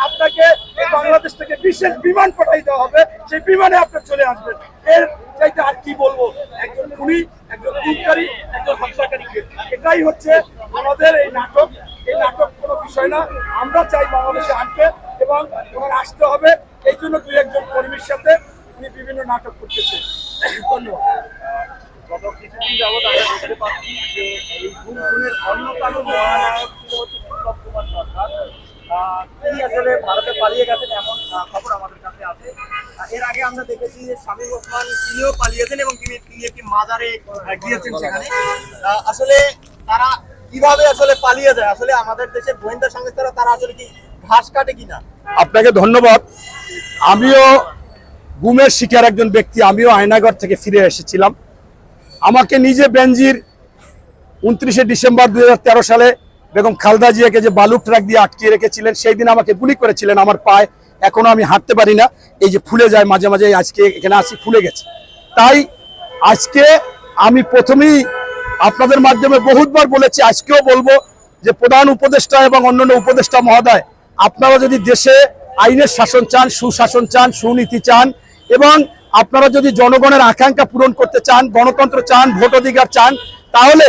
আপনাকে বাংলাদেশ থেকে বিশেষ বিমান পাঠাই দেওয়া হবে, সেই বিমানে আপনি চলে আসবেন। এর চাইতে আর কি বলবো? একজন খুনি, একজন খুনকারী, একজন হত্যাকারীকে, এটাই হচ্ছে আমাদের এই নাটক। এই নাটক কোনো বিষয় না, আমরা চাই বাংলাদেশে আনতে এবং ওনার আসতে হবে। এই জন্য দুই একজন কর্মীর সাথে উনি বিভিন্ন নাটক করতেছে। ধন্যবাদ। গত কিছুদিন যাবৎ আমরা দেখতে পাচ্ছি যে এই খুনের অন্যতম মহানায়ক ছিল বিপ্লব কুমার সরকার। তিনি আসলে ভারতে পালিয়ে গেছেন এমন খবর আমাদের কাছে আছে। এর আগে আমরা দেখেছি যে শামীম ওসমান তিনিও পালিয়েছেন এবং তিনি একটি মাজারে গিয়েছেন সেখানে। আসলে তারা কিভাবে আসলে পালিয়ে যায়? আসলে আমাদের দেশের গোয়েন্দা সংস্থারা তারা আসলে কি ঘাস কাটে কিনা? আপনাকে ধন্যবাদ। আমিও গুমের শিকার একজন ব্যক্তি। আমিও আয়নাগর থেকে ফিরে এসেছিলাম। আমাকে নিজে বেনজির 29শে ডিসেম্বর 2013 সালে বেগম খালেদা জিয়াকে যে বালু ট্রাক দিয়ে আটকিয়ে রেখেছিলেন, সেই দিন আমাকে গুলি করেছিলেন আমার পায়ে। এখনো আমি হাঁটতে পারি না, এই যে ফুলে যায় মাঝে মাঝে। আজকে এখানে আসি ফুলে গেছে। তাই আজকে আমি প্রথমেই আপনাদের মাধ্যমে বহুতবার বলেছি, আজকেও বলবো যে প্রধান উপদেষ্টা এবং অন্যান্য উপদেষ্টা মহোদয়, আপনারা যদি দেশে আইনের শাসন চান, সুশাসন চান, সুনীতি চান এবং আপনারা যদি জনগণের আকাঙ্ক্ষা পূরণ করতে চান, গণতন্ত্র চান, ভোট অধিকার চান, তাহলে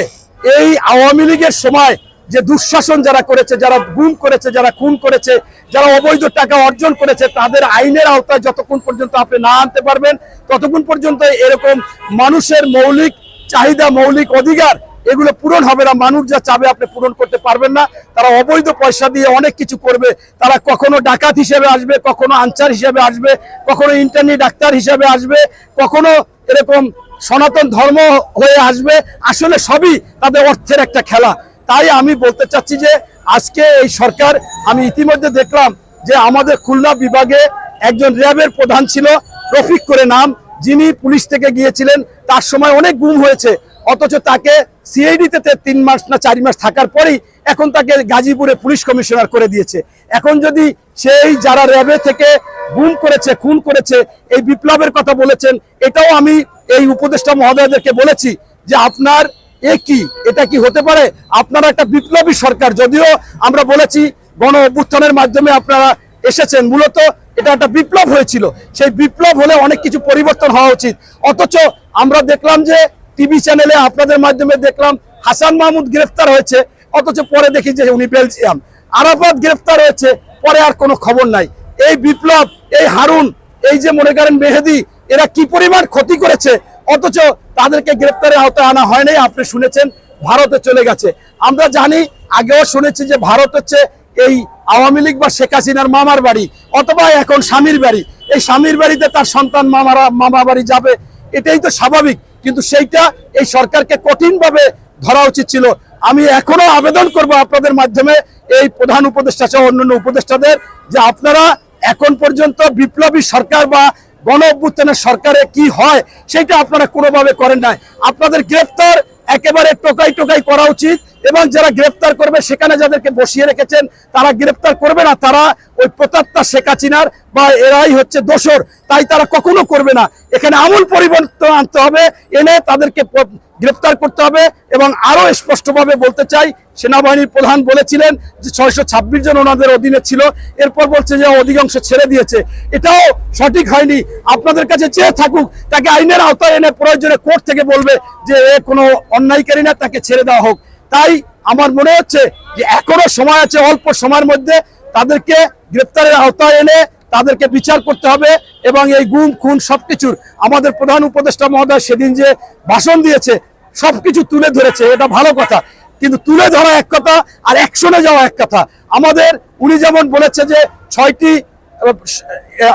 এই আওয়ামী লীগের সময় যে দুঃশাসন যারা করেছে, যারা গুম করেছে, যারা খুন করেছে, যারা অবৈধ টাকা অর্জন করেছে, তাদের আইনের আওতায় যতক্ষণ পর্যন্ত আপনি না আনতে পারবেন, ততক্ষণ পর্যন্ত এরকম মানুষের মৌলিক চাহিদা, মৌলিক অধিকার এগুলো পূরণ হবে না। মানুষ যা চাবে আপনি পূরণ করতে পারবেন না। তারা অবৈধ পয়সা দিয়ে অনেক কিছু করবে। তারা কখনো ডাকাত হিসেবে আসবে, কখনো আনসার হিসেবে আসবে, কখনো ইন্টার্নি ডাক্তার হিসেবে আসবে, কখনো এরকম সনাতন ধর্ম হয়ে আসবে। আসলে সবই তাদের অর্থের একটা খেলা। তাই আমি বলতে চাচ্ছি যে আজকে এই সরকার, আমি ইতিমধ্যে দেখলাম যে আমাদের খুলনা বিভাগে একজন র্যাবের প্রধান ছিল, রফিক করে নাম, যিনি পুলিশ থেকে গিয়েছিলেন। তার সময় অনেক গুম হয়েছে, অথচ তাকে সিআইডিতে 3 মাস না 4 মাস থাকার পরেই এখন তাকে গাজীপুরে পুলিশ কমিশনার করে দিয়েছে। এখন যদি সেই যারা র্যাবে থেকে গুম করেছে, খুন করেছে, এই বিপ্লবের কথা বলেছেন, এটাও আমি এই উপদেষ্টা মহোদয়দেরকে বলেছি যে আপনার এটা কি হতে পারে? আপনারা একটা বিপ্লবী সরকার, যদিও আমরা বলেছি গণ অভ্যুত্থানের মাধ্যমে আপনারা এসেছেন, মূলত এটা একটা বিপ্লব হয়েছিল। সেই বিপ্লব হলে অনেক কিছু পরিবর্তন হওয়া উচিত। অথচ আমরা দেখলাম যে টিভি চ্যানেলে আপনাদের মাধ্যমে দেখলাম হাসান মাহমুদ গ্রেফতার হয়েছে, অথচ পরে দেখি যে উনি বেলজিয়াম। আরাফাত গ্রেফতার হয়েছে, পরে আর কোনো খবর নাই। এই বিপ্লব, এই হারুন, এই যে মনে করেন মেহেদি, এরা কি পরিমাণ ক্ষতি করেছে, অথচ তাদেরকে গ্রেফতারের আওতায় আনা হয় নাই। আপনি শুনেছেন ভারতে চলে গেছে। আমরা জানি, আগেও শুনেছি যে ভারত হচ্ছে এই আওয়ামী লীগ বা শেখ হাসিনার মামার বাড়ি, অথবা এখন স্বামীর বাড়ি। এই স্বামীর বাড়িতে তার সন্তান মামা বাড়ি যাবে, এটাই তো স্বাভাবিক। কিন্তু সেইটা এই সরকারকে কঠিনভাবে ধরা উচিত ছিল। আমি এখনো আবেদন করব আপনাদের মাধ্যমে এই প্রধান উপদেষ্টা সহ অন্যান্য উপদেষ্টাদের, যে আপনারা এখন পর্যন্ত বিপ্লবী সরকার বা গণ অভ্যুত্থানের সরকারে কি হয় সেটা আপনারা কোনোভাবে করেন নাই। আপনাদের গ্রেফতার একেবারে টোকাই করা উচিত, এবং যারা গ্রেফতার করবে সেখানে যাদেরকে বসিয়ে রেখেছেন তারা গ্রেফতার করবে না। তারা ওই প্রতাত্তা শেখ হাসিনার বা এরাই হচ্ছে দোসর, তাই তারা কখনো করবে না। এখানে আমূল পরিবর্তন আনতে হবে, এনে তাদেরকে গ্রেফতার করতে হবে। এবং আরো স্পষ্টভাবে বলতে চাই, সেনাবাহিনীর প্রধান বলেছিলেন যে 626 জন ওনাদের অধীনে ছিল, এরপর বলছে যে অধিকাংশ ছেড়ে দিয়েছে। এটাও সঠিক হয়নি। আপনাদের কাছে চেয়ে থাকুক, তাকে আইনের আওতায় এনে প্রয়োজনে কোর্ট থেকে বলবে যে এ কোনো অন্যায়কারী না, তাকে ছেড়ে দেওয়া হোক। তাই আমার মনে হচ্ছে যে এখনো সময় আছে, অল্প সময়ের মধ্যে তাদেরকে গ্রেফতারের আওতায় এনে তাদেরকে বিচার করতে হবে। এবং এই গুম খুন সবকিছুর আমাদের প্রধান উপদেষ্টা মহোদয় সেদিন যে ভাষণ দিয়েছে, সবকিছু তুলে ধরেছে, এটা ভালো কথা। কিন্তু তুলে ধরা এক কথা, আর অ্যাকশনে যাওয়া এক কথা। আমাদের উনি যেমন বলেছে যে 6টি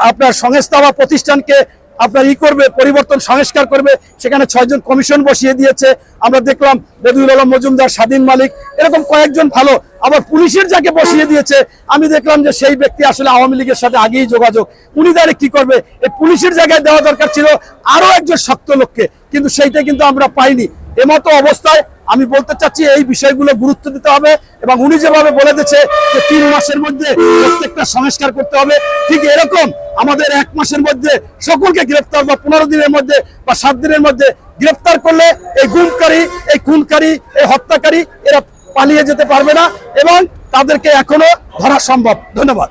আপনার সংস্থা বা প্রতিষ্ঠানকে আপনার করবে, পরিবর্তন সংস্কার করবে, সেখানে 6 জন কমিশন বসিয়ে দিয়েছে। আমরা দেখলাম বদিউল আলম মজুমদার, স্বাধীন মালিক, এরকম কয়েকজন ভালো। আবার পুলিশের যাকে বসিয়ে দিয়েছে, আমি দেখলাম যে সেই ব্যক্তি আসলে আওয়ামী লীগের সাথে আগেই যোগাযোগ। উনি তাহলে কি করবে? এই পুলিশের জায়গায় দেওয়া দরকার ছিল আরো একজন শক্ত লোককে, কিন্তু সেইটা কিন্তু আমরা পাইনি। এমতো অবস্থায় আমি বলতে চাচ্ছি এই বিষয়গুলো গুরুত্ব দিতে হবে। এবং উনি যেভাবে বলে দিচ্ছে যে 3 মাসের মধ্যে প্রত্যেকটা সংস্কার করতে হবে, ঠিক এরকম আমাদের 1 মাসের মধ্যে সকলকে গ্রেফতার, বা 15 দিনের মধ্যে বা 7 দিনের মধ্যে গ্রেফতার করলে এই গুমকারী, এই খুনকারী, এই হত্যাকারী এরা পালিয়ে যেতে পারবে না, এবং তাদেরকে এখনো ধরা সম্ভব। ধন্যবাদ।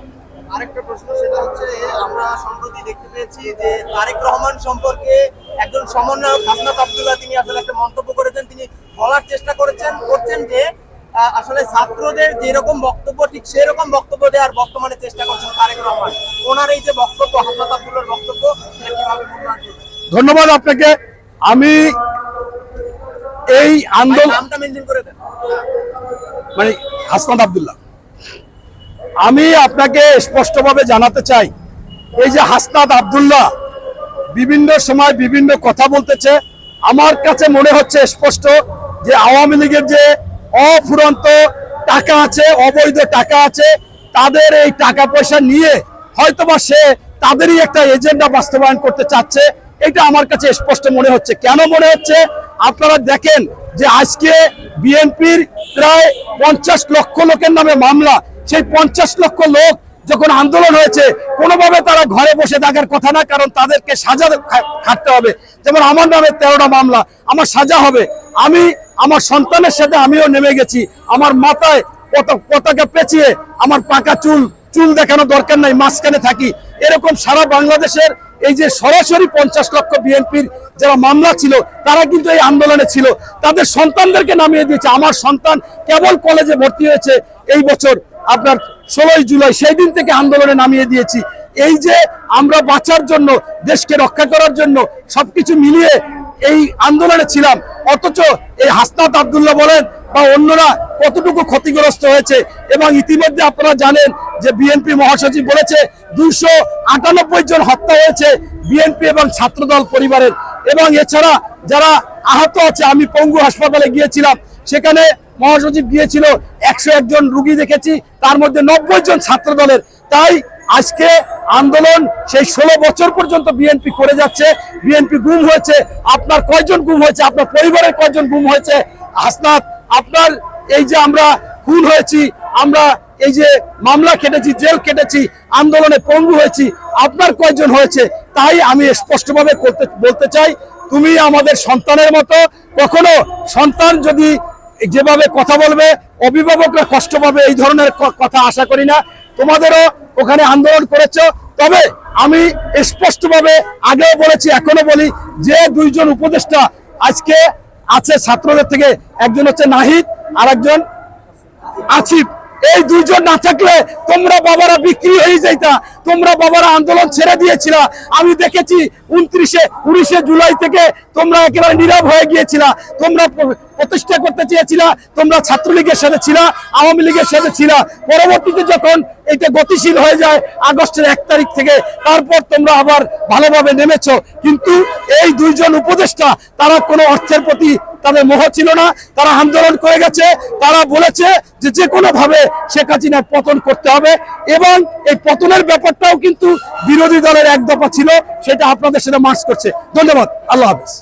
আরেকটা প্রশ্ন, সেটা হচ্ছে আমরা সম্প্রতি দেখতে পেয়েছি যে তারেক রহমান সম্পর্কে একজন সমন্বয়ক হাসনাত আব্দুল্লাহ তিনি আসলে একটা মন্তব্য করেছেন। তিনি বলার চেষ্টা করছেন যে আসলে ছাত্রদের যেরকম বক্তব্য ঠিক সেরকম বক্তব্য দেওয়ার বর্তমানে চেষ্টা করছেন তারেক রহমান। ওনার এই যে বক্তব্য, হাসনাত আব্দুল্লাহর বক্তব্য, এটা কিভাবে মূল্যায়ন করবেন? ধন্যবাদ আপনাকে। আমি এই আন্দোলন, নামটা মেনশন করে দেন। মানে হাসনাত আব্দুল্লাহ, আমি আপনাকে স্পষ্টভাবে জানাতে চাই, এই যে হাসনাত আব্দুল্লাহ বিভিন্ন সময় বিভিন্ন কথা বলতেছে, আমার কাছে মনে হচ্ছে স্পষ্ট যে আওয়ামী লীগের যে অফুরন্ত টাকা আছে, অবৈধ টাকা আছে, তাদের এই টাকা পয়সা নিয়ে হয়তোবা সে তাদেরই একটা এজেন্ডা বাস্তবায়ন করতে চাচ্ছে। এটা আমার কাছে স্পষ্ট মনে হচ্ছে। কেন মনে হচ্ছে? আপনারা দেখেন যে আজকে বিএনপির প্রায় 50 লক্ষ লোকের নামে মামলা। সেই 50 লক্ষ লোক যখন আন্দোলন হয়েছে, কোনোভাবে তারা ঘরে বসে থাকার কথা না, কারণ তাদেরকে সাজা খাটতে হবে। যেমন আমার নামে 13টা মামলা, আমার সাজা হবে। আমি আমার সন্তানের সাথে আমিও নেমে গেছি, আমার মাথায় পতাকা পেঁচিয়ে আমার পাকা চুল দেখানো দরকার নাই, মাঝখানে থাকি। এরকম সারা বাংলাদেশের এই যে সরাসরি 50 লক্ষ বিএনপির যারা মামলা ছিল, তারা কিন্তু এই আন্দোলনে ছিল, তাদের সন্তানদেরকে নামিয়ে দিয়েছে। আমার সন্তান কেবল কলেজে ভর্তি হয়েছে এই বছর, আপনার 16 জুলাই, সেই দিন থেকে আন্দোলনে নামিয়ে দিয়েছি। এই যে আমরা বাঁচার জন্য, দেশকে রক্ষা করার জন্য সবকিছু মিলিয়ে এই আন্দোলনে ছিলাম, অথচ এই হাসনাত আব্দুল্লাহ বলেন বা অন্যরা কতটুকু ক্ষতিগ্রস্ত হয়েছে। এবং ইতিমধ্যে আপনারা জানেন যে বিএনপি মহাসচিব বলেছে 298 জন হত্যা হয়েছে বিএনপি এবং ছাত্রদল পরিবারের। এবং এছাড়া যারা আহত আছে, আমি পঙ্গু হাসপাতালে গিয়েছিলাম, সেখানে মহাসচিব গিয়েছিল, 101 জন রুগী দেখেছি, তার মধ্যে 90 জন ছাত্রদলের। তাই আজকে আন্দোলন সেই 16 বছর পর্যন্ত বিএনপি করে যাচ্ছে। বিএনপি গুম হয়েছে, আপনার কয়জন গুম হয়েছে? আপনার পরিবারের কয়জন গুম হয়েছে? হাসনাত, আপনার এই যে আমরা খুন হয়েছি, আমরা এই যে মামলা কেটেছি, জেল কেটেছি, আন্দোলনে পঙ্গু হয়েছি, আপনার কয়জন হয়েছে? তাই আমি স্পষ্টভাবে বলতে চাই, তুমি আমাদের সন্তানের মতো। কখনো সন্তান যদি যেভাবে কথা বলবে, অভিভাবকরা কষ্ট পাবে, এই ধরনের কথা আশা করি না। তোমাদেরও ওখানে আন্দোলন করেছো, তবে আমি স্পষ্টভাবে আগেও বলেছি, এখনো বলি, যে 2 জন উপদেষ্টা আজকে আছে ছাত্রদের থেকে, একজন হচ্ছে নাহিদ আর একজন আসিফ। এই 2 জন না থাকলে তোমরা বাবারা বিক্রি হয়ে যাইতা, তোমরা বাবারা আন্দোলন ছেড়ে দিয়েছিলা। আমি দেখেছি 19 জুলাই থেকে তোমরা একেবারে নীরব হয়ে গিয়েছিলা। তোমরা প্রতিষ্ঠা করতে চেয়েছিলা, তোমরা ছাত্রলীগের সাথে ছিলা, আওয়ামী লীগের সাথে ছিলা। পরবর্তীতে যখন এটা গতিশীল হয়ে যায় আগস্টের 1 তারিখ থেকে, তারপর তোমরা আবার ভালোভাবে নেমেছো। কিন্তু এই 2 জন উপদেষ্টা, তারা কোনো অর্থের প্রতি তাদের মোহ ছিল না, তারা আন্দোলন করে গেছে। তারা বলেছে যে যে কোনো ভাবে শেখ হাসিনার পতন করতে হবে, এবং এই পতনের ব্যাপারটাও কিন্তু বিরোধী দলের এক দফা ছিল, সেটা আপনাদের সাথে মার্চ করছে। ধন্যবাদ, আল্লাহ হাফেজ।